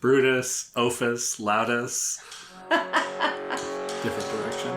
Brutus, Ophis, Laudus. Different direction.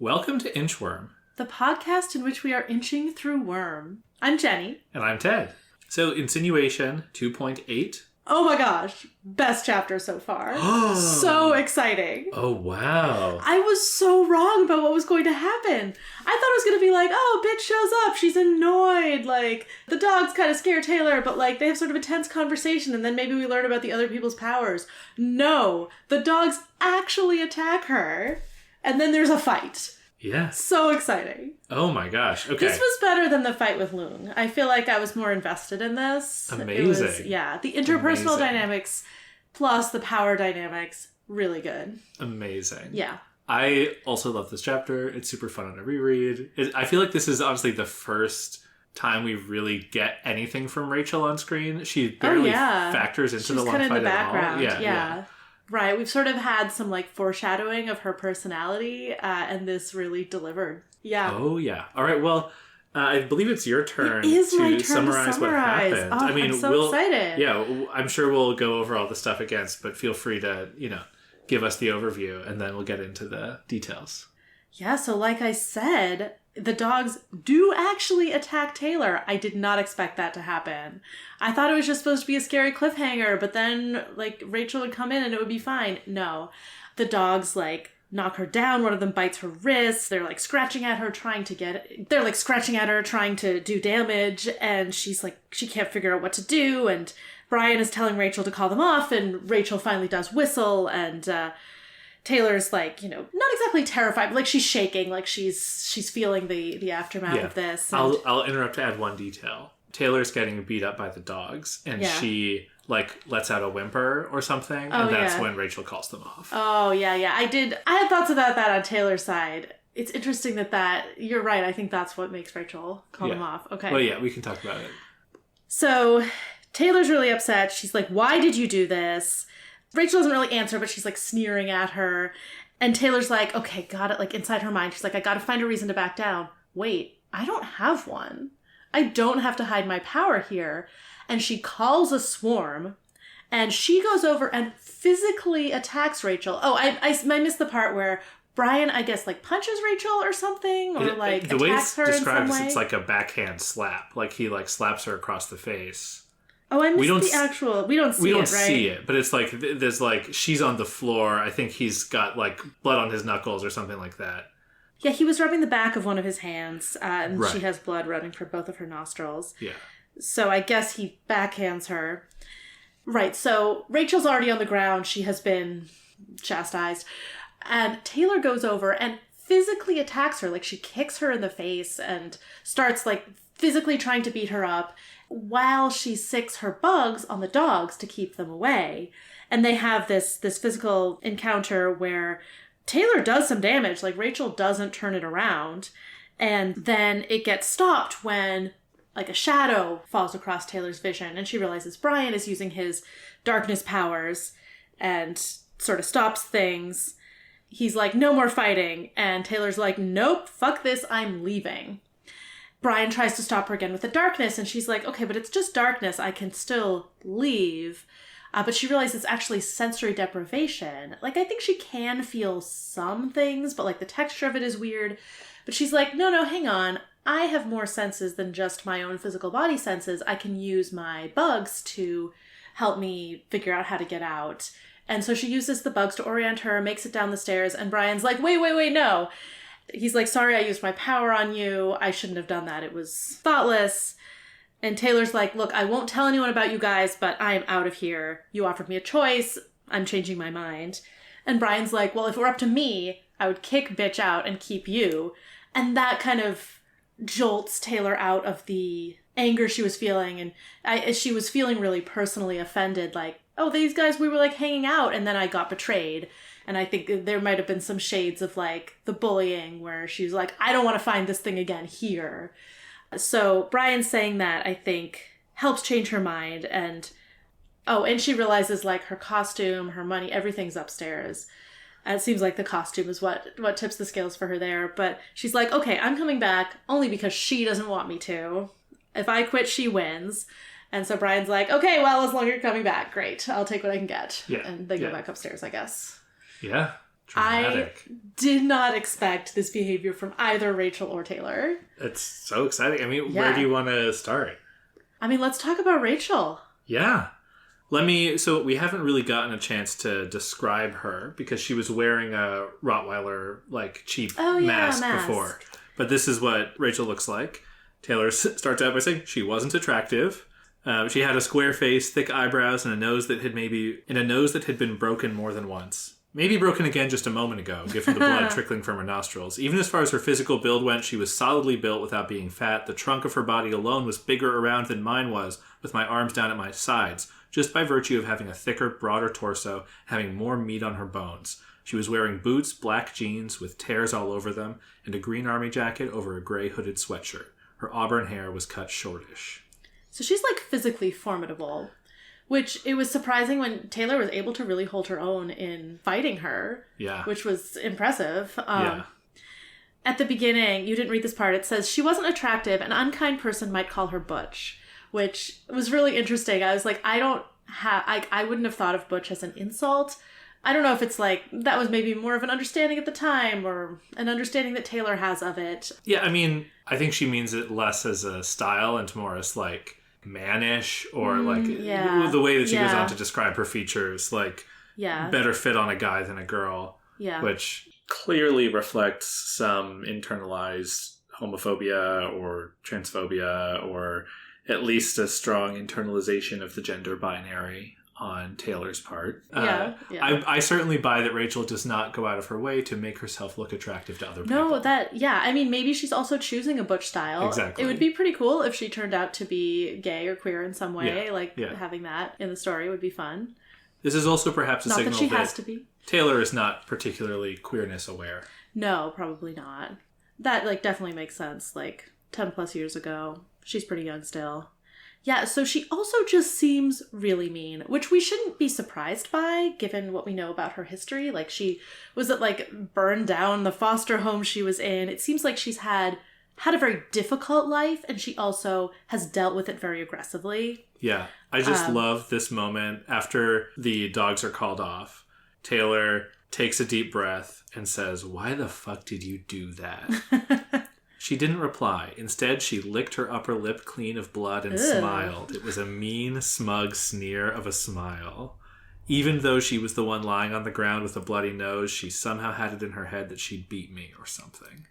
Welcome to Inchworm, the podcast in which we are inching through worm. I'm Jenny. And I'm Ted. So, Insinuation 2.8. Oh my gosh. Best chapter so far. So exciting. Oh, wow. I was so wrong about what was going to happen. I thought it was going to be like, oh, bitch shows up. She's annoyed. Like, the dogs kind of scare Taylor, but like, they have sort of a tense conversation and then maybe we learn about the other people's powers. No, the dogs actually attack her and then there's a fight. Yeah. So exciting. Oh my gosh. Okay. This was better than the fight with Loon. I feel like I was more invested in this. Amazing. The interpersonal dynamics plus the power dynamics, really good. Amazing. Yeah. I also love this chapter. It's super fun on a reread. I feel like this is honestly the first time we really get anything from Rachel on screen. She barely factors into the long fight in the background. at all. Yeah. Right, we've sort of had some like foreshadowing of her personality, and this really delivered. Yeah. Oh yeah. All right. Well, I believe it's your turn to summarize what happened. Oh, I'm so excited. Yeah, I'm sure we'll go over all the stuff against, but feel free to give us the overview, and then we'll get into the details. Yeah. So, like I said, the dogs do actually attack Taylor. I did not expect that to happen. I thought it was just supposed to be a scary cliffhanger, but then, like, Rachel would come in and it would be fine. No. The dogs, like, knock her down. One of them bites her wrist. They're, like, scratching at her, trying to do damage. And she's, like, she can't figure out what to do. And Brian is telling Rachel to call them off. And Rachel finally does whistle. And, Taylor's like, not exactly terrified, but like she's shaking, like she's feeling the aftermath of this. And I'll interrupt to add one detail. Taylor's getting beat up by the dogs, and she like lets out a whimper or something, and that's when Rachel calls them off. Oh yeah. I had thoughts about that on Taylor's side. It's interesting that you're right. I think that's what makes Rachel call them off. Okay. Well, yeah, we can talk about it. So Taylor's really upset. She's like, "Why did you do this?" Rachel doesn't really answer, but she's like sneering at her. And Taylor's like, okay, got it. Like inside her mind, she's like, I gotta find a reason to back down. Wait, I don't have one. I don't have to hide my power here. And she calls a swarm and she goes over and physically attacks Rachel. Oh, I missed the part where Brian, I guess, like punches Rachel or something, or like the attacks her in some way. The way it's described, it's like a backhand slap. Like he like slaps her across the face. Oh, I missed the actual... We don't see it, right? We don't see it, but it's like, there's like, she's on the floor. I think he's got like blood on his knuckles or something like that. Yeah, he was rubbing the back of one of his hands, and she has blood running from both of her nostrils. Yeah. So I guess he backhands her. Right, so Rachel's already on the ground. She has been chastised. And Taylor goes over and physically attacks her. Like, she kicks her in the face and starts like physically trying to beat her up, while she sicks her bugs on the dogs to keep them away. And they have this physical encounter where Taylor does some damage, like Rachel doesn't turn it around. And then it gets stopped when like a shadow falls across Taylor's vision and she realizes Brian is using his darkness powers and sort of stops things. He's like, no more fighting. And Taylor's like, nope, fuck this, I'm leaving. Brian tries to stop her again with the darkness, and she's like, okay, but it's just darkness. I can still leave. But she realizes it's actually sensory deprivation. Like, I think she can feel some things, but, like, the texture of it is weird. But she's like, no, hang on. I have more senses than just my own physical body senses. I can use my bugs to help me figure out how to get out. And so she uses the bugs to orient her, makes it down the stairs, and Brian's like, wait, no. He's like, sorry, I used my power on you. I shouldn't have done that. It was thoughtless. And Taylor's like, look, I won't tell anyone about you guys, but I'm out of here. You offered me a choice. I'm changing my mind. And Brian's like, well, if it were up to me, I would kick bitch out and keep you. And that kind of jolts Taylor out of the anger she was feeling. And she was feeling really personally offended, like, oh, these guys, we were like hanging out and then I got betrayed. And I think there might have been some shades of like the bullying where she was like, I don't want to find this thing again here. So Brian saying that, I think, helps change her mind. And she realizes like her costume, her money, everything's upstairs. It seems like the costume is what tips the scales for her there. But she's like, okay, I'm coming back only because she doesn't want me to. If I quit, she wins. And so Brian's like, okay, well, as long as you're coming back, great. I'll take what I can get. Yeah. And they go back upstairs, I guess. Yeah. Dramatic. I did not expect this behavior from either Rachel or Taylor. It's so exciting. I mean, where do you want to start? I mean, let's talk about Rachel. Yeah. So we haven't really gotten a chance to describe her because she was wearing a Rottweiler, cheap mask before. But this is what Rachel looks like. Taylor starts out by saying she wasn't attractive. She had a square face, thick eyebrows, and a nose that had been broken more than once. Maybe broken again just a moment ago, given the blood trickling from her nostrils. Even as far as her physical build went, she was solidly built without being fat. The trunk of her body alone was bigger around than mine was, with my arms down at my sides, just by virtue of having a thicker, broader torso, having more meat on her bones. She was wearing boots, black jeans with tears all over them, and a green army jacket over a gray hooded sweatshirt. Her auburn hair was cut shortish. So she's physically formidable. Which, it was surprising when Taylor was able to really hold her own in fighting her. Yeah. Which was impressive. At the beginning, you didn't read this part, it says, she wasn't attractive. An unkind person might call her butch. Which was really interesting. I was like, I wouldn't have thought of butch as an insult. I don't know if it's that was maybe more of an understanding at the time or an understanding that Taylor has of it. Yeah, I mean, I think she means it less as a style and more as mannish or the way that she goes on to describe her features better fit on a guy than a girl, which clearly reflects some internalized homophobia or transphobia or at least a strong internalization of the gender binary on Taylor's part. I certainly buy that Rachel does not go out of her way to make herself look attractive to other people. I mean, maybe she's also choosing a butch style. Exactly. It would be pretty cool if she turned out to be gay or queer in some way. Having that in the story would be fun. This is also perhaps a signal that she has to be. Taylor is not particularly queerness aware. No, probably not. That definitely makes sense. 10 plus years ago. She's pretty young still. Yeah, so she also just seems really mean, which we shouldn't be surprised by, given what we know about her history. She burned down the foster home she was in. It seems like she's had a very difficult life, and she also has dealt with it very aggressively. Yeah, I just love this moment after the dogs are called off. Taylor takes a deep breath and says, "Why the fuck did you do that?" She didn't reply. Instead, she licked her upper lip clean of blood and smiled. It was a mean, smug sneer of a smile. Even though she was the one lying on the ground with a bloody nose, she somehow had it in her head that she'd beat me or something.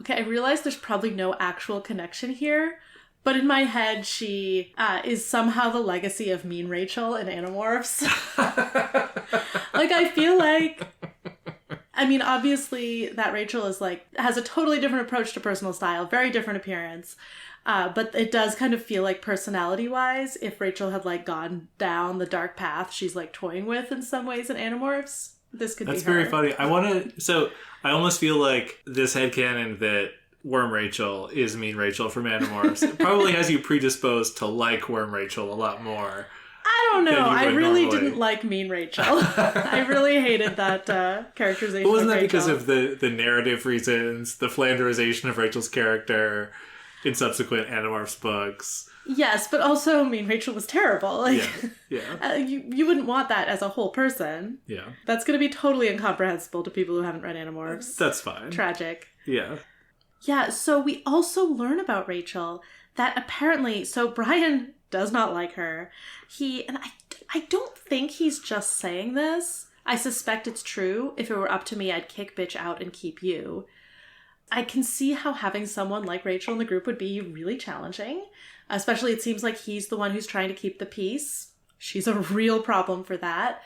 Okay, I realize there's probably no actual connection here, but in my head, she is somehow the legacy of Mean Rachel in Animorphs. I feel I mean, obviously, that Rachel is has a totally different approach to personal style, very different appearance. But it does kind of feel personality-wise, if Rachel had gone down the dark path she's toying with in some ways in Animorphs, this could be her. That's very funny. I almost feel like this headcanon that Worm Rachel is Mean Rachel from Animorphs. It probably has you predisposed to like Worm Rachel a lot more. I don't know. I really didn't like Mean Rachel. I really hated that characterization. But wasn't that because of the narrative reasons, the Flanderization of Rachel's character in subsequent Animorphs books? Yes, but also Mean Rachel was terrible. You wouldn't want that as a whole person. Yeah. That's going to be totally incomprehensible to people who haven't read Animorphs. That's fine. Tragic. Yeah. Yeah, so we also learn about Rachel that apparently, so Brian does not like her. I don't think he's just saying this. I suspect it's true. If it were up to me, I'd kick bitch out and keep you. I can see how having someone like Rachel in the group would be really challenging. Especially it seems like he's the one who's trying to keep the peace. She's a real problem for that.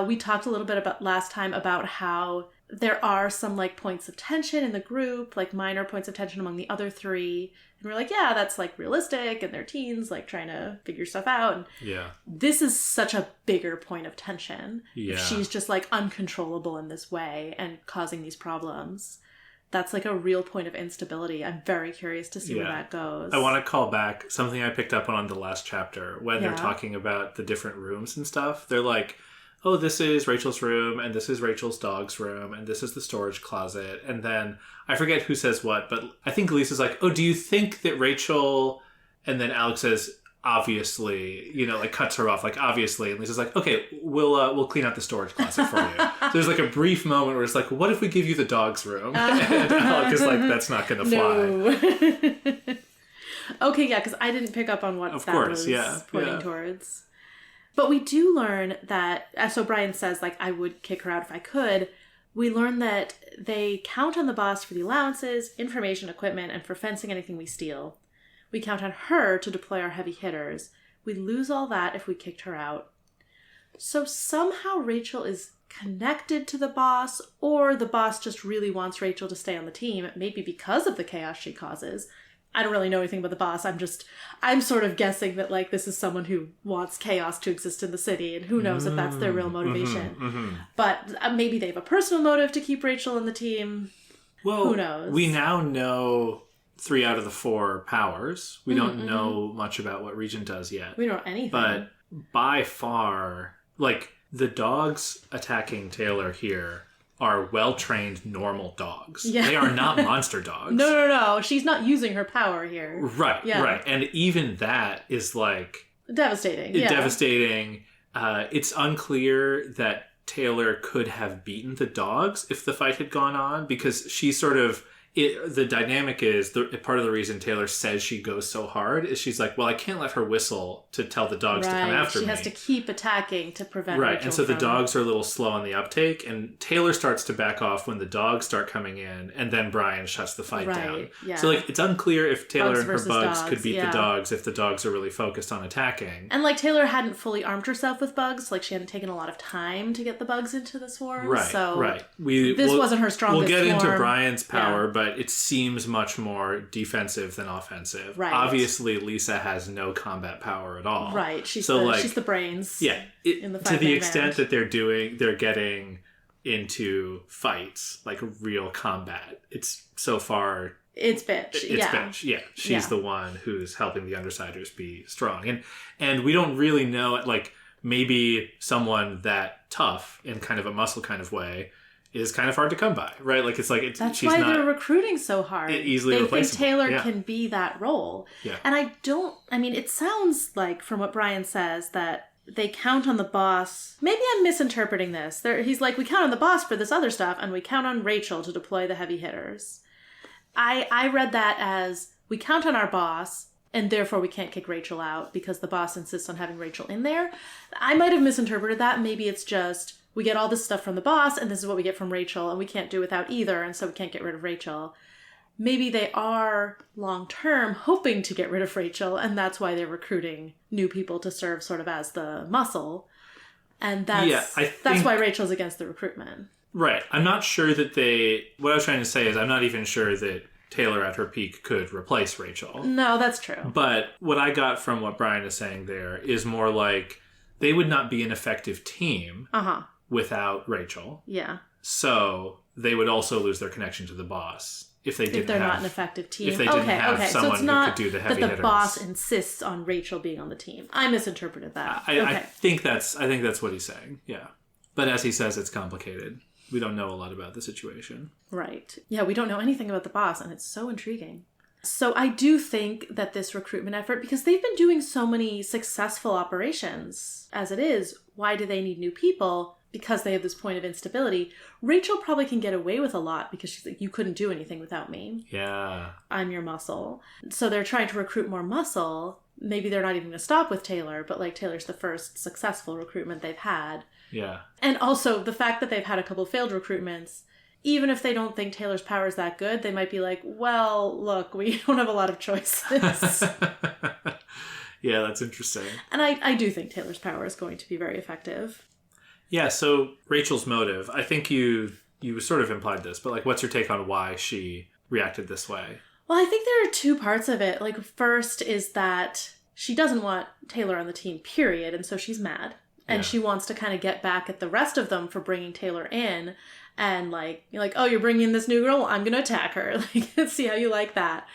We talked a little bit about last time about how there are some points of tension in the group, minor points of tension among the other three. And we're yeah, that's realistic, and they're teens, trying to figure stuff out. And this is such a bigger point of tension. Yeah. If she's just uncontrollable in this way and causing these problems. That's a real point of instability. I'm very curious to see where that goes. I want to call back something I picked up on the last chapter when they're talking about the different rooms and stuff. They're oh, this is Rachel's room, and this is Rachel's dog's room, and this is the storage closet. And then I forget who says what, but I think Lisa's like, oh, do you think that Rachel... And then Alex says, obviously, like cuts her off, like, obviously. And Lisa's like, okay, we'll clean out the storage closet for you. So there's like a brief moment where it's like, what if we give you the dog's room? And Alex is like, that's not going to fly. No. Okay, yeah, because I didn't pick up on what was pointing towards. But we do learn that, so Brian says, like, I would kick her out if I could. We learn that they count on the boss for the allowances, information, equipment, and for fencing anything we steal. We count on her to deploy our heavy hitters. We'd lose all that if we kicked her out. So somehow Rachel is connected to the boss, or the boss just really wants Rachel to stay on the team, maybe because of the chaos she causes. I don't really know anything about the boss. I'm sort of guessing that, like, this is someone who wants chaos to exist in the city, and who knows if that's their real motivation. But maybe they have a personal motive to keep Rachel on the team. Well, who knows? We now know 3 out of the 4 powers. We don't know much about what Regent does yet. We don't know anything. But by far, like, the dogs attacking Taylor here are well-trained, normal dogs. Yeah. They are not monster dogs. No. She's not using her power here. Right, yeah. Right. And even that is, like... Devastating, yeah. Devastating. It's unclear that Taylor could have beaten the dogs if the fight had gone on, because she sort of... the dynamic is, part of the reason Taylor says she goes so hard is she's like, well, I can't let her whistle to tell the dogs to come after me. She has to keep attacking to prevent Right, Rachel and so the dogs are a little slow on the uptake, and Taylor starts to back off when the dogs start coming in, and then Brian shuts the fight down. Yeah. So, like, it's unclear if Taylor and her bugs could beat the dogs if the dogs are really focused on attacking. And, like, Taylor hadn't fully armed herself with bugs. Like, she hadn't taken a lot of time to get the bugs into the swarm. Right, so right. This wasn't her strongest We'll get form. into Brian's power, but it seems much more defensive than offensive. Right. Obviously, Lisa has no combat power at all. Right. She's the brains. Yeah. To the extent that they're getting into fights, like real combat, it's so far... It's Bitch. It's Bitch. Yeah. She's the one who's helping the Undersiders be strong. And we don't really know, like, maybe someone that tough in kind of a muscle kind of way is kind of hard to come by, right? Like, it's like... That's why they're recruiting so hard. Easily replaceable. They think Taylor can be that role. Yeah. And it sounds like, from what Brian says, that they count on the boss. Maybe I'm misinterpreting this. He's like, we count on the boss for this other stuff, and we count on Rachel to deploy the heavy hitters. I read that as, we count on our boss, and therefore we can't kick Rachel out because the boss insists on having Rachel in there. I might have misinterpreted that. Maybe it's just... we get all this stuff from the boss, and this is what we get from Rachel, and we can't do without either, and so we can't get rid of Rachel. Maybe they are, long-term, hoping to get rid of Rachel, and that's why they're recruiting new people to serve sort of as the muscle. And that's why Rachel's against the recruitment. Right. I'm not sure that what I was trying to say is I'm not even sure that Taylor at her peak could replace Rachel. No, that's true. But what I got from what Brian is saying there is more like, they would not be an effective team without Rachel. Yeah. So they would also lose their connection to the boss if they're not an effective team. If they didn't have someone who could do the heavy hitters. That the boss insists on Rachel being on the team. I misinterpreted that. I think that's what he's saying. Yeah. But as he says, it's complicated. We don't know a lot about the situation. Right. Yeah, we don't know anything about the boss, and it's so intriguing. So I do think that this recruitment effort, because they've been doing so many successful operations as it is, why do they need new people? Because they have this point of instability. Rachel probably can get away with a lot because she's like, you couldn't do anything without me. Yeah. I'm your muscle. So they're trying to recruit more muscle. Maybe they're not even going to stop with Taylor, but like Taylor's the first successful recruitment they've had. Yeah. And also the fact that they've had a couple failed recruitments, even if they don't think Taylor's power is that good, they might be like, well, look, we don't have a lot of choices. Yeah, that's interesting. And I do think Taylor's power is going to be very effective. Yeah, so Rachel's motive, I think you sort of implied this, but like, what's your take on why she reacted this way? Well, I think there are two parts of it. Like, first is that she doesn't want Taylor on the team, period, and so she's mad. And she wants to kind of get back at the rest of them for bringing Taylor in. And like, you're like, oh, you're bringing in this new girl? I'm going to attack her. Like, let's see how you like that.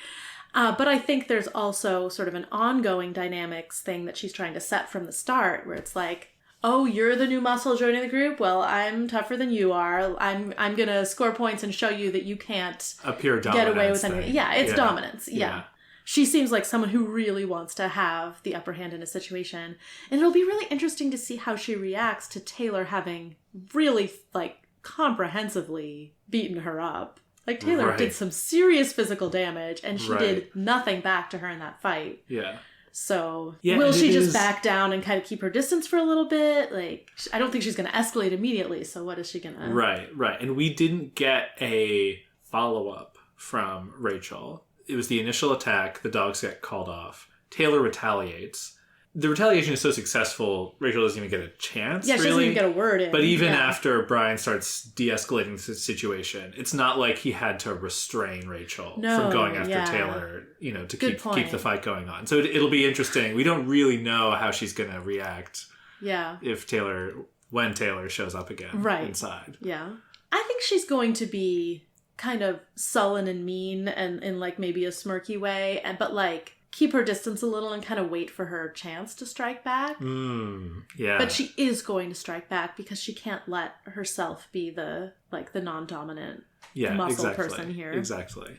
But I think there's also sort of an ongoing dynamics thing that she's trying to set from the start, where it's like, oh, you're the new muscle joining the group? Well, I'm tougher than you are. I'm going to score points and show you that you can't a pure get away with thing. anything. Yeah, it's dominance. Yeah. She seems like someone who really wants to have the upper hand in a situation. And it'll be really interesting to see how she reacts to Taylor having really, like, comprehensively beaten her up. Like, Taylor did some serious physical damage, and she did nothing back to her in that fight. Yeah. So, will she just back down and kind of keep her distance for a little bit? Like, I don't think she's going to escalate immediately, so what is she going to... Right. And we didn't get a follow-up from Rachel. It was the initial attack, the dogs get called off. Taylor retaliates. The retaliation is so successful, Rachel doesn't even get a chance, Yeah, she doesn't even get a word in. But even after Brian starts de-escalating the situation, it's not like he had to restrain Rachel from going after Taylor, to keep the fight going on. So it'll be interesting. We don't really know how she's going to react when Taylor shows up again inside. Yeah. I think she's going to be kind of sullen and mean and in like maybe a smirky way, but like keep her distance a little and kind of wait for her chance to strike back. Yeah. But she is going to strike back because she can't let herself be the non-dominant muscle person here. Exactly.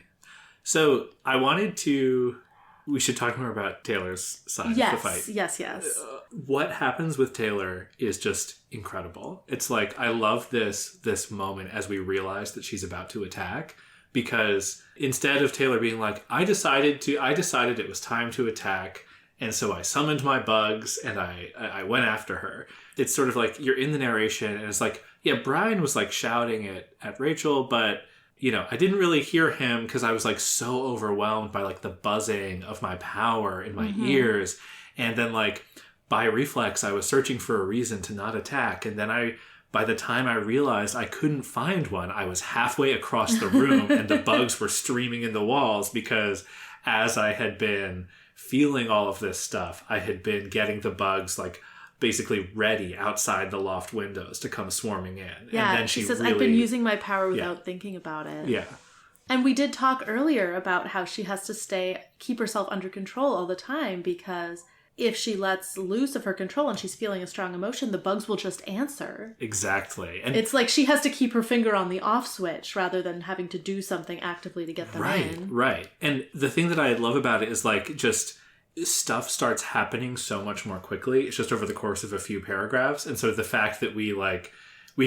So we should talk more about Taylor's side of the fight. Yes. What happens with Taylor is just incredible. It's like, I love this moment as we realize that she's about to attack. Because instead of Taylor being like, I decided it was time to attack, and so I summoned my bugs and I went after her. It's sort of like you're in the narration and it's like, yeah, Brian was like shouting at Rachel, but I didn't really hear him because I was like so overwhelmed by like the buzzing of my power in my ears. And then like by reflex, I was searching for a reason to not attack. And then by the time I realized I couldn't find one, I was halfway across the room and the bugs were streaming in the walls because as I had been feeling all of this stuff, I had been getting the bugs like basically ready outside the loft windows to come swarming in. Yeah, and then she says, I've been using my power without thinking about it. Yeah. And we did talk earlier about how she has to keep herself under control all the time because if she lets loose of her control and she's feeling a strong emotion, the bugs will just answer. Exactly. And it's like she has to keep her finger on the off switch rather than having to do something actively to get them in. Right. And the thing that I love about it is like just stuff starts happening so much more quickly. It's just over the course of a few paragraphs. And so the fact that we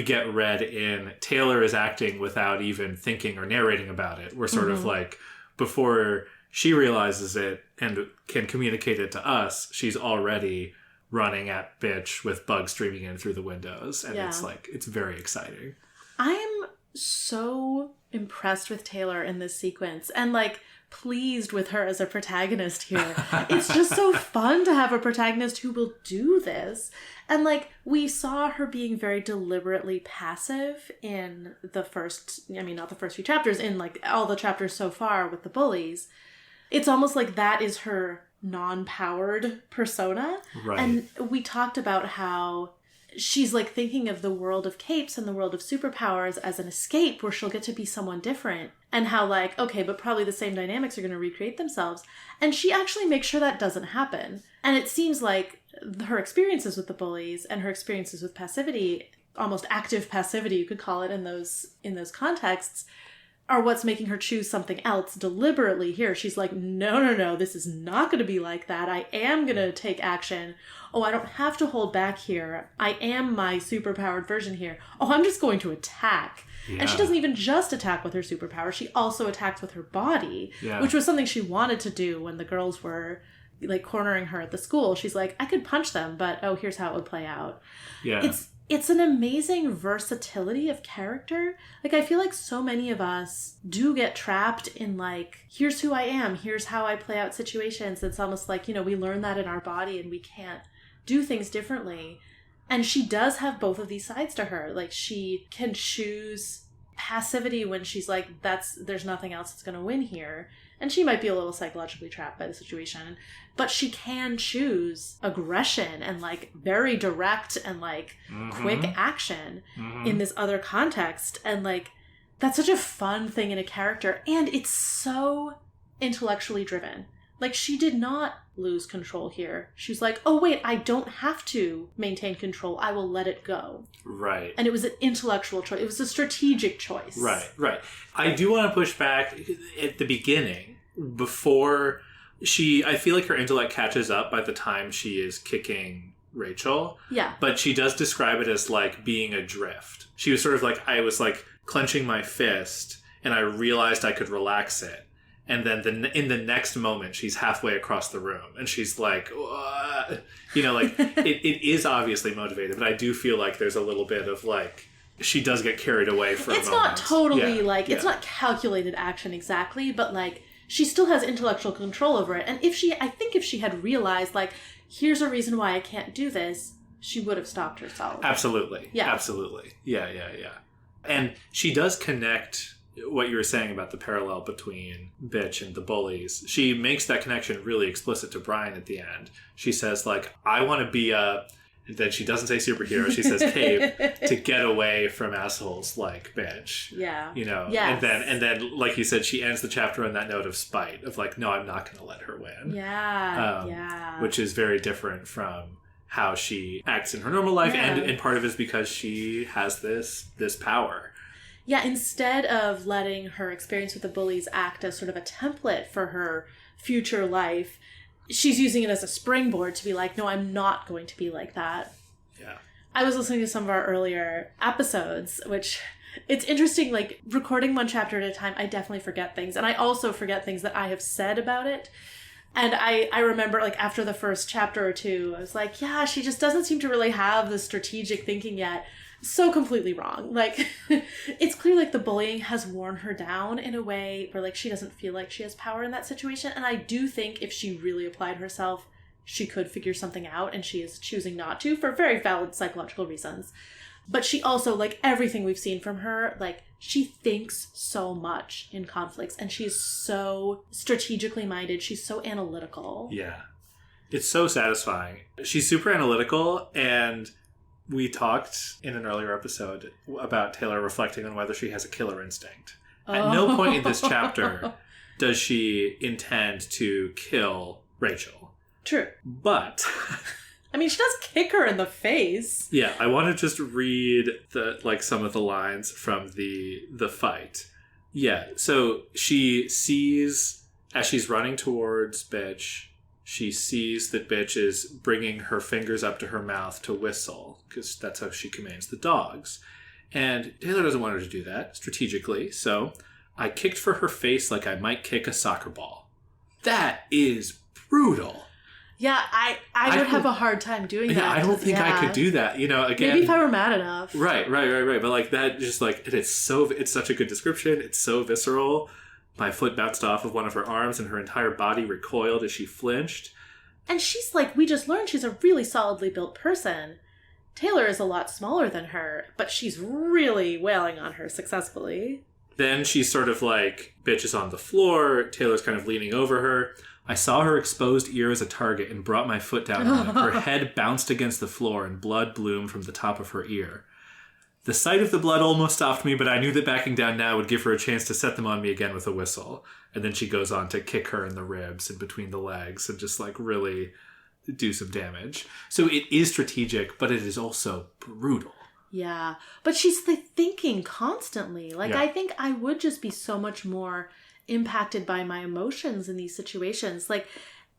get read in Taylor is acting without even thinking or narrating about it. We're sort of like, before she realizes it and can communicate it to us, she's already running at bitch with bugs streaming in through the windows. And it's very exciting. I'm so impressed with Taylor in this sequence and pleased with her as a protagonist here. It's just so fun to have a protagonist who will do this. And we saw her being very deliberately passive in the first, not the first few chapters, in all the chapters so far with the bullies. It's almost like that is her non-powered persona. Right. And we talked about how she's thinking of the world of capes and the world of superpowers as an escape where she'll get to be someone different. And how okay, but probably the same dynamics are going to recreate themselves. And she actually makes sure that doesn't happen. And it seems like her experiences with the bullies and her experiences with passivity, almost active passivity, you could call it in those contexts, are what's making her choose something else deliberately here. She's like, no, this is not going to be like that. I am going to take action. Oh, I don't have to hold back here. I am my superpowered version here. Oh, I'm just going to attack. Yeah. And she doesn't even just attack with her superpower. She also attacks with her body, which was something she wanted to do when the girls were cornering her at the school. She's like, I could punch them, but here's how it would play out. Yeah. It's an amazing versatility of character. I feel like so many of us do get trapped in here's who I am, here's how I play out situations. It's almost we learn that in our body and we can't do things differently. And she does have both of these sides to her. She can choose passivity when she's there's nothing else that's going to win here. And she might be a little psychologically trapped by the situation. But she can choose aggression and very direct and quick action in this other context. And that's such a fun thing in a character. And it's so intellectually driven. Like, she did not lose control here. She was like, oh, wait, I don't have to maintain control. I will let it go. Right. And it was an intellectual choice. It was a strategic choice. Right. I do want to push back at the beginning, before I feel like her intellect catches up by the time she is kicking Rachel. Yeah. But she does describe it as, like, being adrift. She was sort of like, I was, like, clenching my fist, and I realized I could relax it. And then in the next moment, she's halfway across the room. And she's like, you know, like, it is obviously motivated. But I do feel like there's a little bit of, like, she does get carried away for a moment. It's not totally, it's not calculated action exactly. But, like, she still has intellectual control over it. And I think if she had realized, like, here's a reason why I can't do this, she would have stopped herself. Absolutely. Yeah. Absolutely. Yeah. And she does connect what you were saying about the parallel between Bitch and the bullies. She makes that connection really explicit to Brian at the end. She says, like, I want to be then she doesn't say superhero, she says cape, to get away from assholes like Bitch. Yeah. You know? Yes. And then, like you said, she ends the chapter on that note of spite, of like, no, I'm not going to let her win. Yeah. Which is very different from how she acts in her normal life, and part of it is because she has this power. Yeah, instead of letting her experience with the bullies act as sort of a template for her future life, she's using it as a springboard to be like, no, I'm not going to be like that. Yeah. I was listening to some of our earlier episodes, which it's interesting, like, recording one chapter at a time, I definitely forget things. And I also forget things that I have said about it. And I remember, like, after the first chapter or two, I was like, yeah, she just doesn't seem to really have the strategic thinking yet. So completely wrong. Like, it's clear, like, the bullying has worn her down in a way where, like, she doesn't feel like she has power in that situation. And I do think if she really applied herself, she could figure something out, and she is choosing not to for very valid psychological reasons. But she also, like, everything we've seen from her, like, she thinks so much in conflicts, and she's so strategically minded. She's so analytical. Yeah. It's so satisfying. She's super analytical, and we talked in an earlier episode about Taylor reflecting on whether she has a killer instinct. At no point in this chapter does she intend to kill Rachel. True. But I mean, she does kick her in the face. Yeah, I want to just read some of the lines from the fight. Yeah, so she sees, as she's running towards Bitch, she sees that Bitch is bringing her fingers up to her mouth to whistle, because that's how she commands the dogs. And Taylor doesn't want her to do that, strategically, so I kicked for her face like I might kick a soccer ball. That is brutal. Yeah, I would have a hard time doing that. Yeah, I don't think I could do that. You know, again, maybe if I were mad enough. Right. But like that, just like it's such a good description. It's so visceral. My foot bounced off of one of her arms, and her entire body recoiled as she flinched. And she's like, we just learned she's a really solidly built person. Taylor is a lot smaller than her, but she's really wailing on her successfully. Then she's sort of like, Bitch is on the floor. Taylor's kind of leaning over her. I saw her exposed ear as a target and brought my foot down on it. Her head bounced against the floor and blood bloomed from the top of her ear. The sight of the blood almost stopped me, but I knew that backing down now would give her a chance to set them on me again with a whistle. And then she goes on to kick her in the ribs and between the legs and just like really do some damage. So it is strategic, but it is also brutal. Yeah, but she's thinking constantly. Like, yeah. I think I would just be so much more impacted by my emotions in these situations. Like,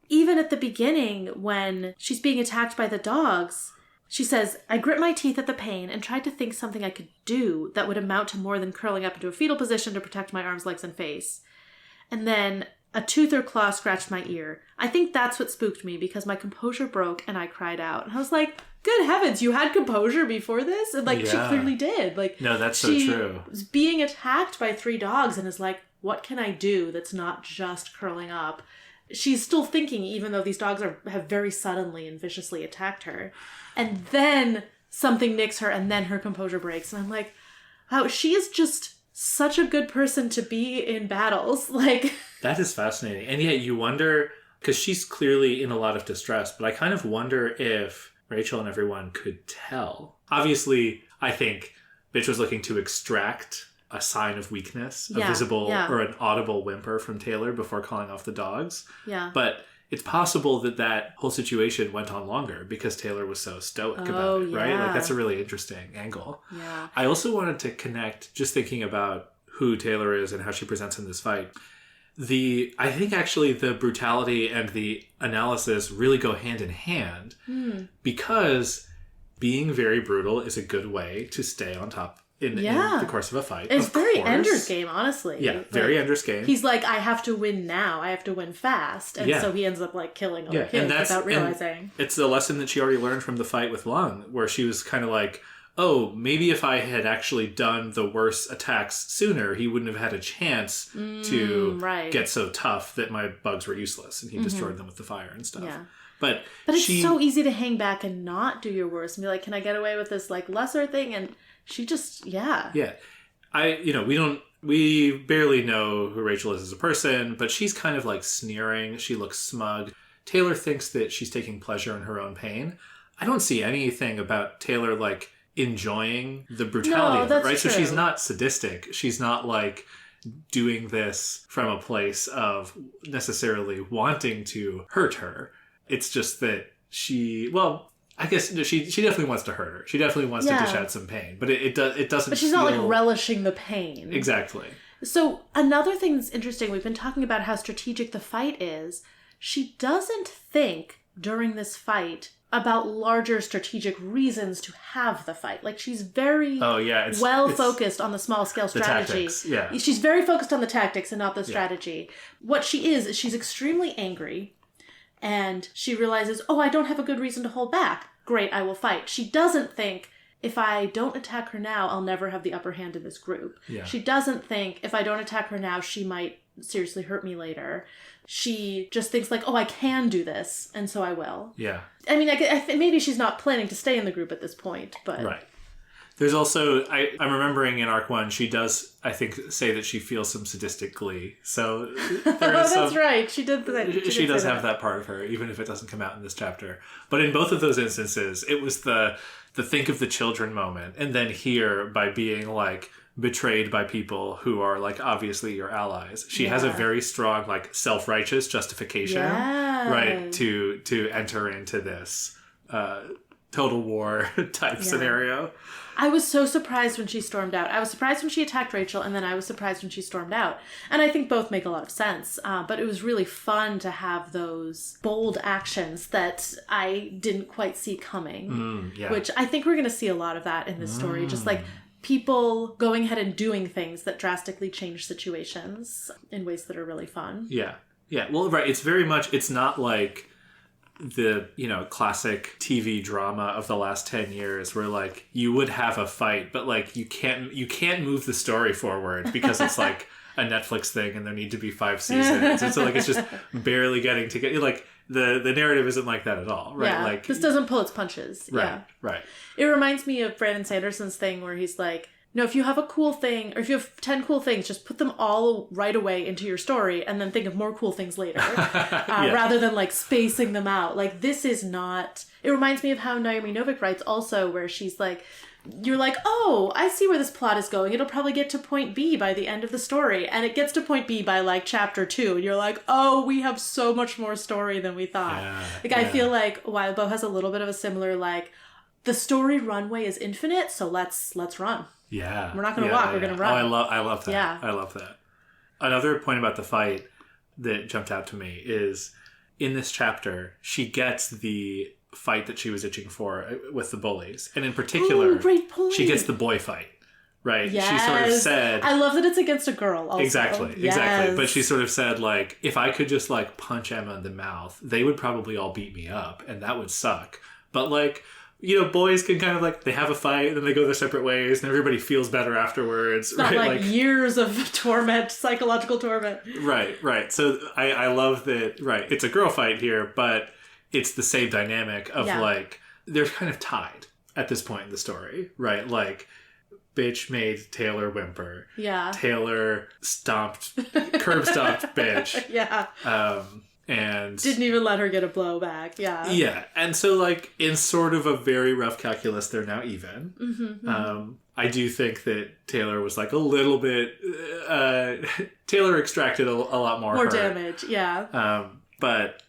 even at the beginning when she's being attacked by the dogs, she says, I grit my teeth at the pain and tried to think something I could do that would amount to more than curling up into a fetal position to protect my arms, legs, and face. And then a tooth or claw scratched my ear. I think that's what spooked me because my composure broke and I cried out. And I was like, good heavens, you had composure before this? And she clearly did. Like, no, that's so true. She was being attacked by 3 dogs and is like, what can I do that's not just curling up? She's still thinking, even though these dogs have very suddenly and viciously attacked her. And then something nicks her, and then her composure breaks. And I'm like, wow, she is just such a good person to be in battles. Like, that is fascinating. And yet you wonder, because she's clearly in a lot of distress, but I kind of wonder if Rachel and everyone could tell. Obviously, I think Bitch was looking to extract a sign of weakness, a visible or an audible whimper from Taylor before calling off the dogs. Yeah. But it's possible that whole situation went on longer because Taylor was so stoic about it, right? Like, that's a really interesting angle. Yeah. I also wanted to connect, just thinking about who Taylor is and how she presents in this fight. I think actually the brutality and the analysis really go hand in hand because being very brutal is a good way to stay on top in the course of a fight. It's very Ender's Game, honestly. Yeah, very Ender's Game. He's like, I have to win now. I have to win fast. And so he ends up like killing other kids without realizing. It's a lesson that she already learned from the fight with Lung, where she was kind of like, oh, maybe if I had actually done the worst attacks sooner, he wouldn't have had a chance to get so tough that my bugs were useless. And he destroyed them with the fire and stuff. Yeah. But it's so easy to hang back and not do your worst and be like, can I get away with this like lesser thing? And she just, Yeah. We barely know who Rachel is as a person, but she's kind of like sneering. She looks smug. Taylor thinks that she's taking pleasure in her own pain. I don't see anything about Taylor like enjoying the brutality of it, right? True. So she's not sadistic. She's not like doing this from a place of necessarily wanting to hurt her. It's just that I guess she definitely wants to hurt her. She definitely wants to dish out some pain, but it doesn't. But she's not like relishing the pain. Exactly. So another thing that's interesting, we've been talking about how strategic the fight is. She doesn't think during this fight about larger strategic reasons to have the fight. Like, she's very focused on the small scale strategy. The tactics, She's very focused on the tactics and not the strategy. What she is she's extremely angry. And she realizes, I don't have a good reason to hold back. Great, I will fight. She doesn't think, if I don't attack her now, I'll never have the upper hand in this group. Yeah. She doesn't think, if I don't attack her now, she might seriously hurt me later. She just thinks like, I can do this, and so I will. Yeah. I mean, I think maybe she's not planning to stay in the group at this point, but... Right. There's also, I'm remembering in Arc 1, she does, I think, say that she feels some sadistic glee. So that's right. She did that. She does have that part of her, even if it doesn't come out in this chapter. But in both of those instances, it was the think of the children moment. And then here, by being like betrayed by people who are like obviously your allies. She has a very strong like self-righteous justification, right, to enter into this total war type scenario. I was so surprised when she stormed out. I was surprised when she attacked Rachel, and then I was surprised when she stormed out. And I think both make a lot of sense. But it was really fun to have those bold actions that I didn't quite see coming. Which I think we're going to see a lot of that in this story. Just like people going ahead and doing things that drastically change situations in ways that are really fun. Yeah. Yeah. Well, right. It's very much, it's not like the, classic TV drama of the last 10 years where like you would have a fight, but like you can't move the story forward because it's like a Netflix thing and there need to be 5 seasons. And so like it's just barely getting together. Like the narrative isn't like that at all, right? Yeah, like this doesn't pull its punches. Right. Right. It reminds me of Brandon Sanderson's thing where he's like, no, if you have a cool thing, or if you have 10 cool things, just put them all right away into your story and then think of more cool things later. Rather than like spacing them out. Like this is not... It reminds me of how Naomi Novik writes also, where she's like, you're like, I see where this plot is going. It'll probably get to point B by the end of the story. And it gets to point B by like chapter 2. And you're like, we have so much more story than we thought. I feel like Wildbow has a little bit of a similar like, the story runway is infinite, so let's run. Yeah. We're not going to walk, we're going to run. I love that. Yeah. I love that. Another point about the fight that jumped out to me is in this chapter, she gets the fight that she was itching for with the bullies. And in particular, great point. She gets the boy fight, right? Yes. She sort of said... I love that it's against a girl also. Exactly. But she sort of said, like, if I could just, like, punch Emma in the mouth, they would probably all beat me up, and that would suck. But, like... boys can kind of like, they have a fight and then they go their separate ways and everybody feels better afterwards. It's not like years of torment, psychological torment. Right. So I love that, right, it's a girl fight here, but it's the same dynamic of like, they're kind of tied at this point in the story, right? Like, bitch made Taylor whimper. Yeah. Taylor curb stomped bitch. Yeah. and didn't even let her get a blow back. Yeah. And so, like, in sort of a very rough calculus, they're now even. I do think that Taylor was like a little bit Taylor extracted a lot more damage. But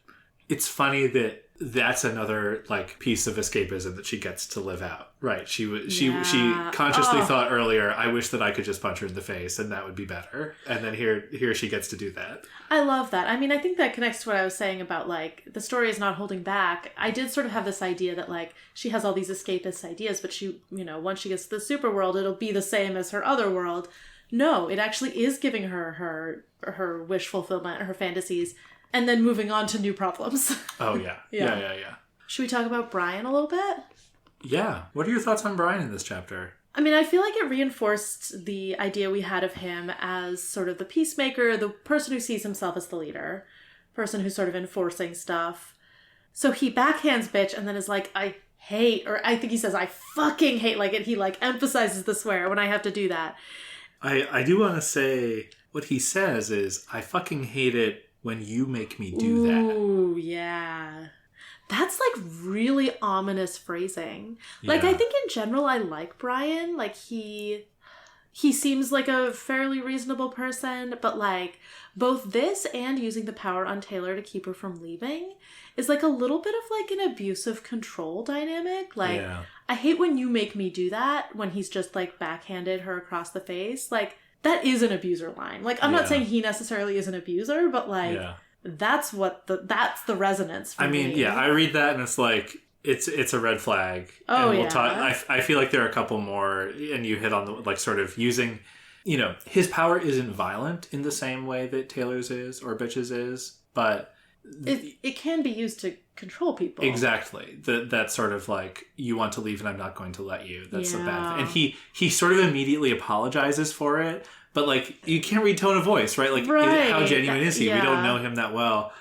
it's funny that that's another, like, piece of escapism that she gets to live out, right? She consciously thought earlier, I wish that I could just punch her in the face and that would be better. And then here she gets to do that. I love that. I mean, I think that connects to what I was saying about, like, the story is not holding back. I did sort of have this idea that, like, she has all these escapist ideas, but she, you know, once she gets to the super world, it'll be the same as her other world. No, it actually is giving her her wish fulfillment, her fantasies, and then moving on to new problems. Oh, yeah. Yeah. Should we talk about Brian a little bit? Yeah. What are your thoughts on Brian in this chapter? I mean, I feel like it reinforced the idea we had of him as sort of the peacemaker, the person who sees himself as the leader, person who's sort of enforcing stuff. So he backhands bitch and then is like, I hate, or I think he says, I fucking hate, like, he, like, emphasizes the swear when I have to do that. I do want to say, what he says is, I fucking hate it when you make me do that. Ooh, yeah. That's, like, really ominous phrasing. Like, I think in general I like Brian. Like, he seems like a fairly reasonable person, but, like, both this and using the power on Taylor to keep her from leaving is, like, a little bit of, like, an abusive control dynamic. Like, I hate when you make me do that, when he's just, like, backhanded her across the face. Like, that is an abuser line. Like, I'm not saying he necessarily is an abuser, but, like, that's the resonance for me. I mean, I read that and it's like, it's a red flag. Oh, and we'll talk. I feel like there are a couple more, and you hit on the, like, sort of using, you know, his power isn't violent in the same way that Taylor's is or Bitch's is, but it can be used to control people. Exactly. That sort of, like, you want to leave and I'm not going to let you. That's a bad thing. And he sort of immediately apologizes for it, but, like, you can't read tone of voice, right? Like, how genuine is he? We don't know him that well.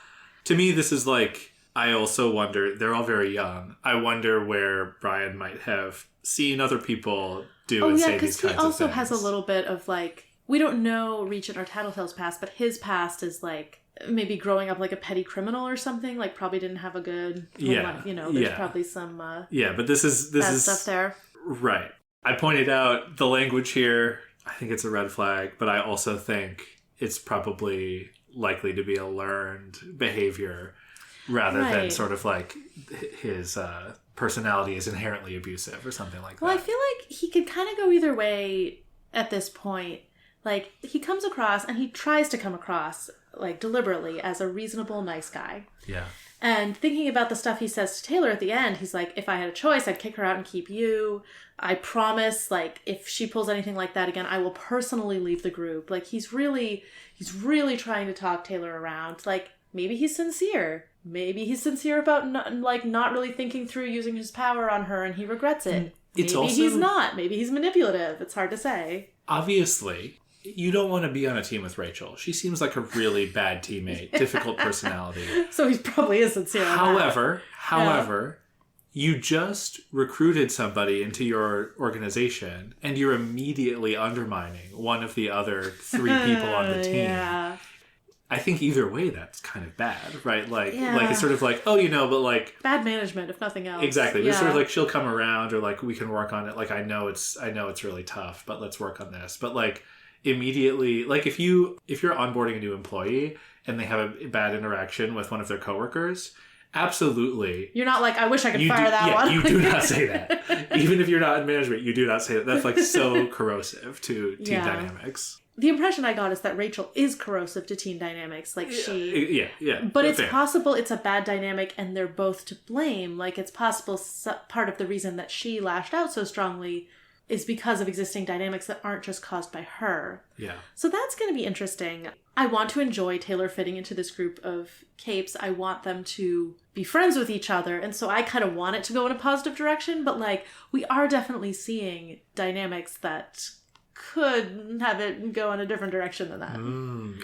To me, this is like, I also wonder, they're all very young. I wonder where Brian might have seen other people do and say these kinds of things. because he also has a little bit of, like, we don't know Regent or Tattletale's past, but his past is, like, maybe growing up like a petty criminal or something, like, probably didn't have a good life. You know, there's probably some but this is bad stuff there. Right. I pointed out the language here. I think it's a red flag, but I also think it's probably likely to be a learned behavior rather than sort of like his personality is inherently abusive or something like that. Well, I feel like he could kind of go either way at this point. Like, he comes across, and he tries to come across, like, deliberately as a reasonable, nice guy. Yeah. And thinking about the stuff he says to Taylor at the end, he's like, if I had a choice, I'd kick her out and keep you. I promise, like, if she pulls anything like that again, I will personally leave the group. Like, he's really trying to talk Taylor around. Like, maybe he's sincere. Maybe he's sincere about not really thinking through using his power on her, and he regrets it. Maybe he's not. Maybe he's manipulative. It's hard to say. Obviously, you don't want to be on a team with Rachel. She seems like a really bad teammate, difficult personality. So he probably is sincere. However, you just recruited somebody into your organization and you're immediately undermining one of the other 3 people on the team. Yeah. I think either way that's kind of bad, right? Like it's sort of like, oh, you know, but, like, bad management, if nothing else. Exactly. It's sort of like, she'll come around, or, like, we can work on it. Like, I know it's really tough, but let's work on this. But, like, immediately, like, if you're onboarding a new employee and they have a bad interaction with one of their coworkers, absolutely. You're not like, I wish I could fire that one. You do not say that. Even if you're not in management, you do not say that. That's, like, so corrosive to team dynamics. The impression I got is that Rachel is corrosive to team dynamics. Like, she... Yeah. But it's possible it's a bad dynamic and they're both to blame. Like, it's possible part of the reason that she lashed out so strongly is because of existing dynamics that aren't just caused by her. Yeah. So that's going to be interesting. I want to enjoy Taylor fitting into this group of capes. I want them to be friends with each other. And so I kind of want it to go in a positive direction. But, like, we are definitely seeing dynamics that could have it go in a different direction than that.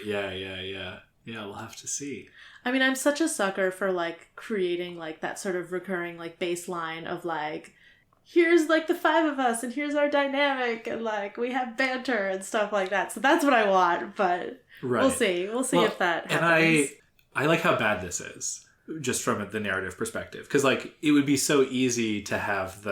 Yeah, we'll have to see. I mean, I'm such a sucker for, like, creating, like, that sort of recurring, like, baseline of, like, here's, like, the 5 of us, and here's our dynamic, and, like, we have banter and stuff like that. So that's what I want, but we'll see. We'll see if that happens. I like how bad this is, just from the narrative perspective. Because, like, it would be so easy to have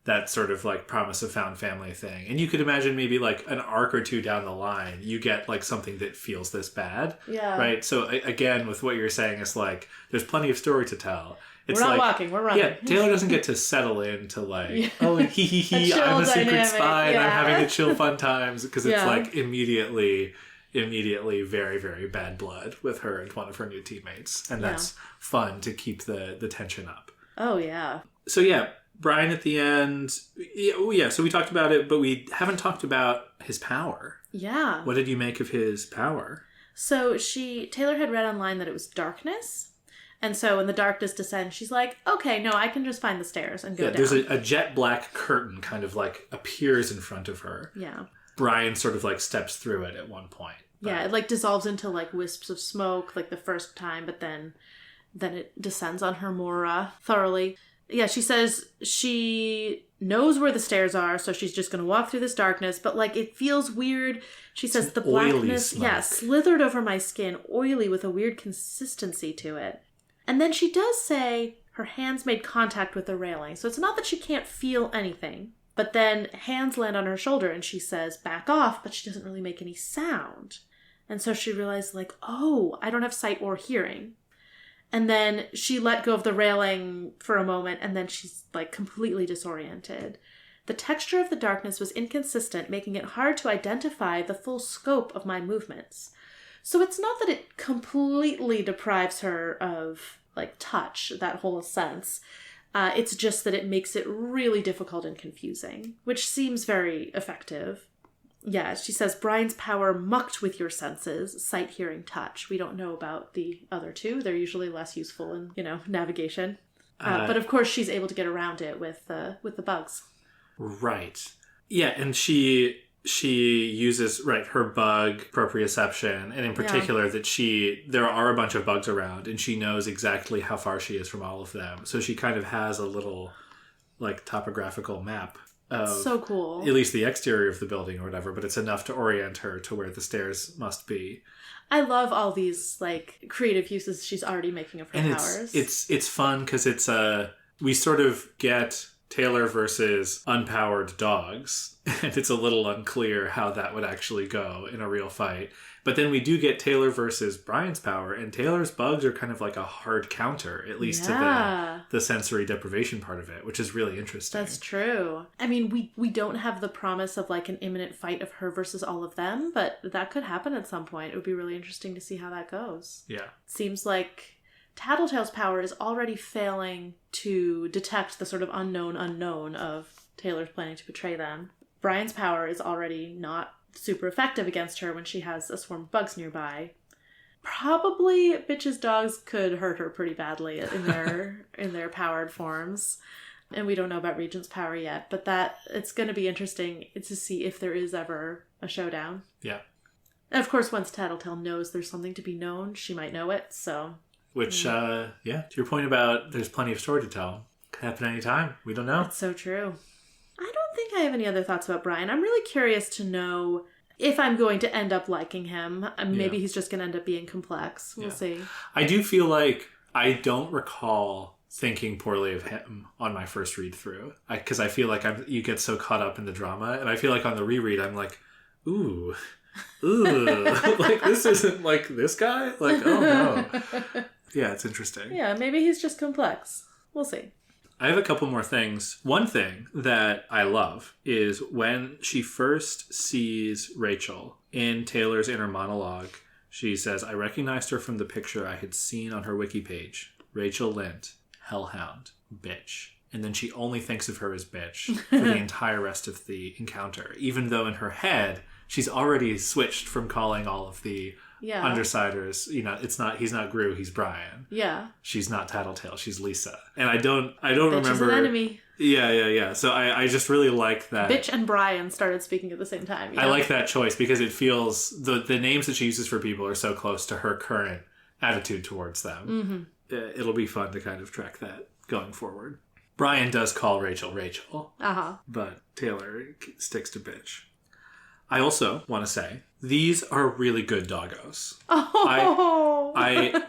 that sort of, like, promise of found family thing. And you could imagine maybe, like, an arc or two down the line, you get, like, something that feels this bad. Yeah. Right? So, again, with what you're saying, it's like, there's plenty of story to tell. It's we're not walking, we're running. Yeah, Taylor doesn't get to settle into, like, oh, he, I'm a secret spy and I'm having a chill fun times. Because it's, like, immediately very, very bad blood with her and one of her new teammates. And that's fun to keep the tension up. Oh, yeah. So, yeah. Brian at the end, so we talked about it, but we haven't talked about his power. Yeah. What did you make of his power? So Taylor had read online that it was darkness. And so when the darkness descends, she's like, okay, no, I can just find the stairs and go down. There's a jet black curtain kind of like appears in front of her. Yeah. Brian sort of like steps through it at one point. Yeah, it like dissolves into like wisps of smoke like the first time, but then it descends on her more thoroughly. Yeah, she says she knows where the stairs are, so she's just going to walk through this darkness, but, like, it feels weird. She says the blackness, slithered over my skin, oily with a weird consistency to it. And then she does say her hands made contact with the railing, so it's not that she can't feel anything, but then hands land on her shoulder, and she says, back off, but she doesn't really make any sound. And so she realized, like, oh, I don't have sight or hearing. And then she let go of the railing for a moment, and then she's, like, completely disoriented. The texture of the darkness was inconsistent, making it hard to identify the full scope of my movements. So it's not that it completely deprives her of, like, touch, that whole sense. It's just that it makes it really difficult and confusing, which seems very effective. Yeah, she says, Brian's power mucked with your senses, sight, hearing, touch. We don't know about the other two. They're usually less useful in, navigation. But of course she's able to get around it with the bugs. Right. Yeah, and she uses, her bug proprioception, and in particular that there are a bunch of bugs around, and she knows exactly how far she is from all of them. So she kind of has a little, like, topographical map. So cool. At least the exterior of the building or whatever, but it's enough to orient her to where the stairs must be. I love all these, like, creative uses she's already making of her powers. It's fun because we sort of get Taylor versus unpowered dogs, and it's a little unclear how that would actually go in a real fight. But then we do get Taylor versus Brian's power, and Taylor's bugs are kind of like a hard counter, at least to the sensory deprivation part of it, which is really interesting. That's true. I mean, we don't have the promise of, like, an imminent fight of her versus all of them, but that could happen at some point. It would be really interesting to see how that goes. Yeah. Seems like Tattletale's power is already failing to detect the sort of unknown of Taylor's planning to betray them. Brian's power is already not super effective against her when she has a swarm of bugs nearby. Probably Bitch's dogs could hurt her pretty badly in their powered forms. And we don't know about Regent's power yet, but it's going to be interesting to see if there is ever a showdown. Yeah. And of course, once Tattletale knows there's something to be known, she might know it, so... Which, to your point about there's plenty of story to tell. Could happen anytime. We don't know. It's so true. I don't think I have any other thoughts about Brian. I'm really curious to know if I'm going to end up liking him. Maybe he's just going to end up being complex. We'll see. I do feel like I don't recall thinking poorly of him on my first read through. Because I feel like you get so caught up in the drama. And I feel like on the reread, I'm like, ooh, like this isn't like this guy? Like, oh no. Yeah, it's interesting. Yeah, maybe he's just complex. We'll see. I have a couple more things. One thing that I love is when she first sees Rachel in Taylor's inner monologue, she says, I recognized her from the picture I had seen on her wiki page. Rachel Lint, hellhound, bitch. And then she only thinks of her as bitch for the entire rest of the encounter, even though in her head, she's already switched from calling all of the Undersiders, he's not Gru, he's Brian. Yeah. She's not Tattletale, she's Lisa. And I don't remember. Bitch is an enemy. Yeah. So I just really like that. Bitch and Brian started speaking at the same time. I like that choice because it feels, the names that she uses for people are so close to her current attitude towards them. Mm-hmm. It'll be fun to kind of track that going forward. Brian does call Rachel. Uh-huh. But Taylor sticks to bitch. I also want to say, these are really good doggos. Oh.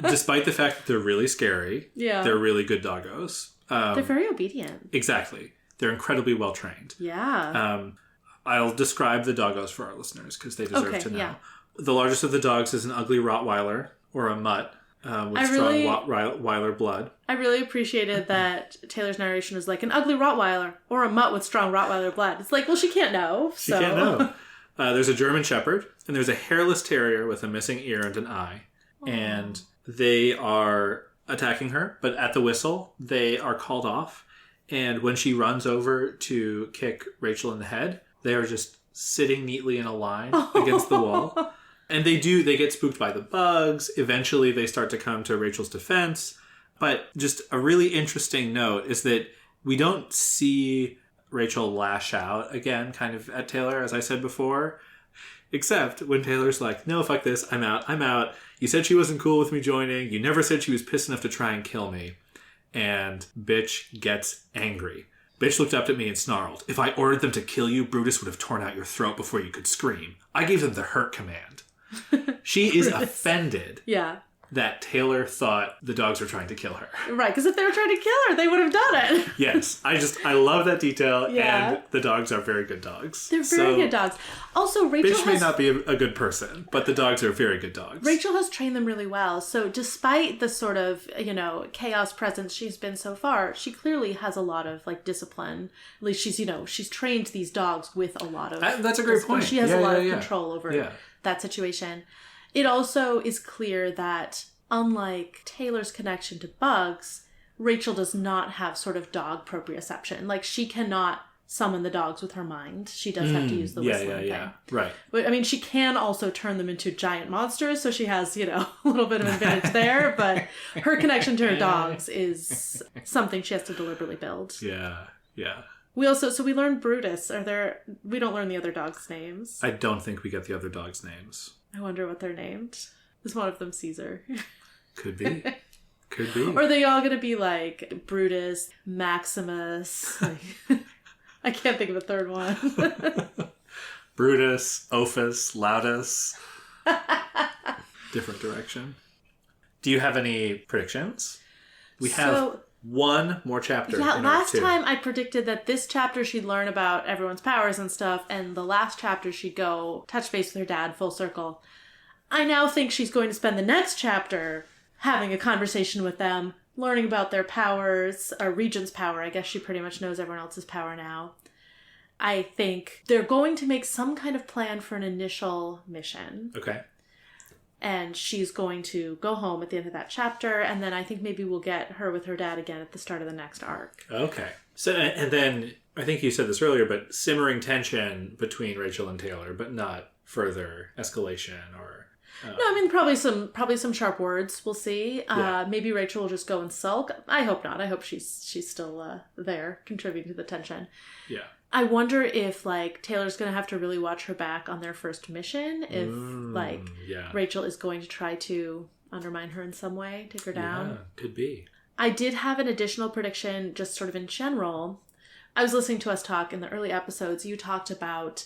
Despite the fact that they're really scary, they're really good doggos. They're very obedient. Exactly. They're incredibly well trained. Yeah. I'll describe the doggos for our listeners because they deserve to know. Yeah. The largest of the dogs is an ugly Rottweiler or a mutt with strong Rottweiler blood. I really appreciated that Taylor's narration was like an ugly Rottweiler or a mutt with strong Rottweiler blood. It's like, well, she can't know. She can't know. There's a German Shepherd and there's a hairless terrier with a missing ear and an eye. Aww. And they are attacking her, but at the whistle, they are called off. And when she runs over to kick Rachel in the head, they are just sitting neatly in a line against the wall. And they get spooked by the bugs. Eventually, they start to come to Rachel's defense. But just a really interesting note is that we don't see Rachel lash out again kind of at Taylor, as I said before. Except when Taylor's like, no, fuck this, I'm out. You said she wasn't cool with me joining. You never said she was pissed enough to try and kill me. And bitch gets angry. Bitch looked up at me and snarled. If I ordered them to kill you, Brutus would have torn out your throat before you could scream. I gave them the hurt command. She is offended. Yeah. That Taylor thought the dogs were trying to kill her. Right, because if they were trying to kill her, they would have done it. Yes. I love that detail, and the dogs are very good dogs. They're very good dogs. Also, Rachel may not be a good person, but the dogs are very good dogs. Rachel has trained them really well, so despite the sort of, chaos presence she's been so far, she clearly has a lot of, discipline. At least she's trained these dogs with a lot of That's a great point. She has a lot of control over that situation. It also is clear that, unlike Taylor's connection to bugs, Rachel does not have sort of dog proprioception. She cannot summon the dogs with her mind. She does have to use the whistling thing. Right. But, she can also turn them into giant monsters, so she has, a little bit of advantage there, but her connection to her dogs is something she has to deliberately build. Yeah. We learn Brutus. We don't learn the other dogs' names. I don't think we get the other dogs' names. I wonder what they're named. Is one of them Caesar? Could be. Or are they all going to be Brutus, Maximus? I can't think of a third one. Brutus, Ophis, Laudus. Different direction. Do you have any predictions? We have one more chapter. Yeah, last time I predicted that this chapter she'd learn about everyone's powers and stuff, and the last chapter she'd go touch base with her dad full circle. I now think she's going to spend the next chapter having a conversation with them, learning about their powers, or Regent's power. I guess she pretty much knows everyone else's power now. I think they're going to make some kind of plan for an initial mission. Okay. And she's going to go home at the end of that chapter, and then I think maybe we'll get her with her dad again at the start of the next arc. Okay. So, and then, I think you said this earlier, but simmering tension between Rachel and Taylor, but not further escalation or... No, I mean, probably some sharp words, we'll see. Maybe Rachel will just go and sulk. I hope not. I hope she's still there, contributing to the tension. Yeah. I wonder if, Taylor's going to have to really watch her back on their first mission. If, Rachel is going to try to undermine her in some way, take her down. Yeah, could be. I did have an additional prediction, just sort of in general. I was listening to us talk in the early episodes. You talked about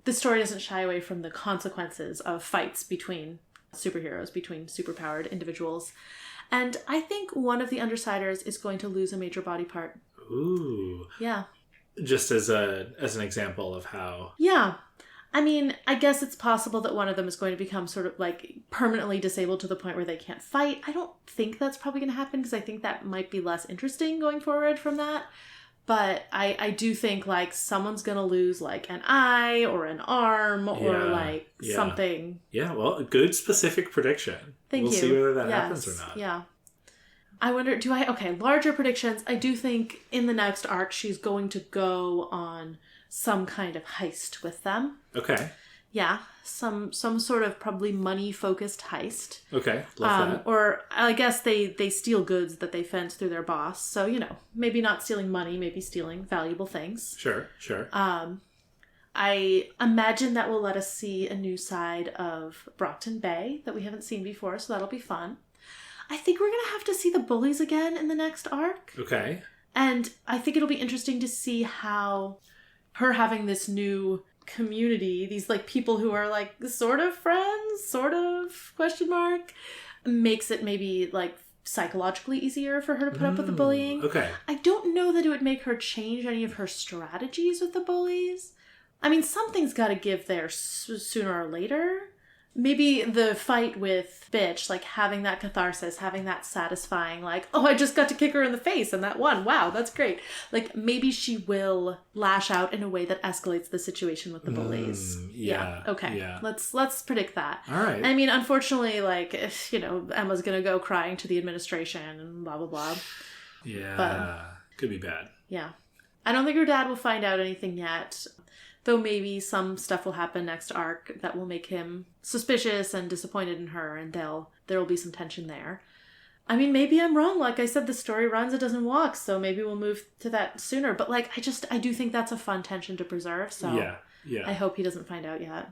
the story doesn't shy away from the consequences of fights between superheroes, between superpowered individuals. And I think one of the Undersiders is going to lose a major body part. Ooh. Yeah. Just as an example of how... Yeah. I mean, I guess it's possible that one of them is going to become sort of permanently disabled to the point where they can't fight. I don't think that's probably going to happen because I think that might be less interesting going forward from that. But I do think someone's going to lose an eye or an arm or something. Yeah, well, good specific prediction. Thank you. We'll see whether that happens or not. Yeah. I wonder, larger predictions. I do think in the next arc, she's going to go on some kind of heist with them. Okay. Yeah. Some sort of probably money-focused heist. Okay. Love that. Or I guess they steal goods that they fence through their boss. So, maybe not stealing money, maybe stealing valuable things. Sure. I imagine that will let us see a new side of Brockton Bay that we haven't seen before, so that'll be fun. I think we're going to have to see the bullies again in the next arc. Okay. And I think it'll be interesting to see how her having this new community, these people who are sort of friends, sort of ? makes it maybe like psychologically easier for her to put up with the bullying. Okay. I don't know that it would make her change any of her strategies with the bullies. I mean, something's got to give there sooner or later. Maybe the fight with Bitch, like having that catharsis, having that satisfying, like, oh, I just got to kick her in the face and that won. Wow, that's great. Like, maybe she will lash out in a way that escalates the situation with the bullies. Okay. Yeah. Let's predict that. All right. I mean, unfortunately, like, if, Emma's going to go crying to the administration and blah, blah, blah. Yeah. But, could be bad. Yeah. I don't think her dad will find out anything yet. Though maybe some stuff will happen next arc that will make him suspicious and disappointed in her, and there will be some tension there. I mean, maybe I'm wrong. Like I said, the story runs, it doesn't walk, so maybe we'll move to that sooner. But like, I do think that's a fun tension to preserve, so yeah. I hope he doesn't find out yet.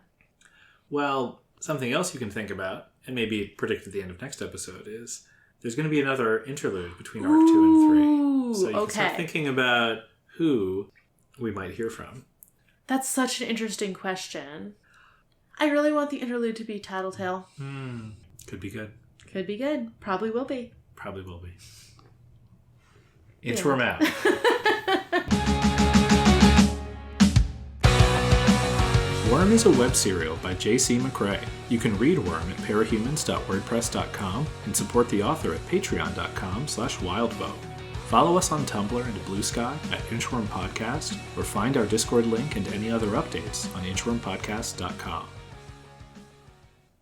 Well, something else you can think about, and maybe predict at the end of next episode, is there's going to be another interlude between arc 2 and 3. So you can start thinking about who we might hear from. That's such an interesting question. I really want the interlude to be Tattletale. Could be good. Could be good. Probably will be. Probably will be. Interim out. Worm is a web serial by J.C. McCrae. You can read Worm at parahumans.wordpress.com and support the author at patreon.com/wildbow. Follow us on Tumblr and Blue Sky at Inchworm Podcast, or find our Discord link and any other updates on inchwormpodcast.com.